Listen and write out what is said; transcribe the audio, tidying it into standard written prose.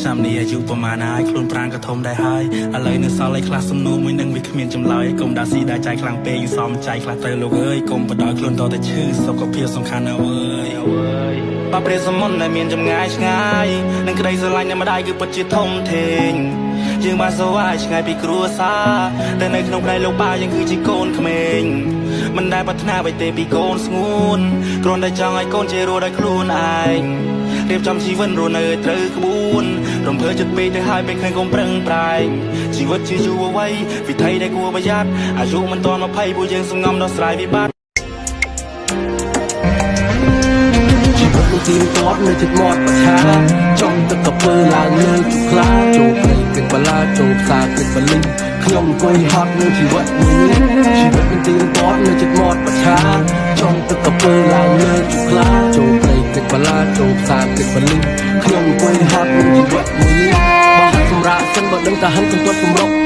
ចាំនេះអាយុប្រមាណហើយខ្លួនប្រាណក៏ធំដែរហើយឥឡូវនៅសល់ឯខ្លះសំណួរមួយនឹងវាគ្មានចម្លើយកុំដាស៊ីដាចាយខ្លាំងពេកសំចៃខ្លះទៅលោកអើយកុំបដ ខ្លួនតតែឈឺសុខភាពសំខាន់ណាស់អើយបាព្រាសមុនដែលមានចម្ងាយឆ្ងាយនឹងក្តីស្រឡាញ់នៃម្ដាយគឺពិតជាធំធេងយើងបានសូវឲ្យឆ្ងាយពីគ្រួសារតែនៅក្នុងផ្នែកលោកប៉ាយើងគឺជាកូនក្មេងមិនដែលប្រាថ្នាអ្វីទេពីកូនស្ងួនគ្រាន់តែចង់ឲ្យកូនជារស់ដោយខ្លួនឯងរៀបចំជីវិតរស់នៅត្រូវក្បួនរំភើបចិត្តពេកទៅហើយពេលឃើញកុំប្រឹងប្រែងជីវិតជាយុវវ័យវិថីដែលគួរប្រយ័ត្នអាយុមិនទាន់20ពួកយើងសំងំដោះស្រាយវិបត្តិទៀងទាត់នៅជិតមាត់ប្រឆាចំទឹកកពើឡើងលើជុខ្លាចូលព្រៃគិតបលាចូលផ្សារគិតបលិញខ្ញុំអង្គុយហត់នៅជីវិតមួយជីវិតមិនទៀងទាត់នៅជិតមាត់ប្រឆាចំទឹកកពើឡើងលើជុខ្លាចូលព្រៃគិតបលាចូលផ្សារគិតបលិញខ្ញុំអង្គុយហត់នៅជីវិតមួយបោះសម្រាប់សិនបើដឹងតែហិនកន្ទាត់គម្រប់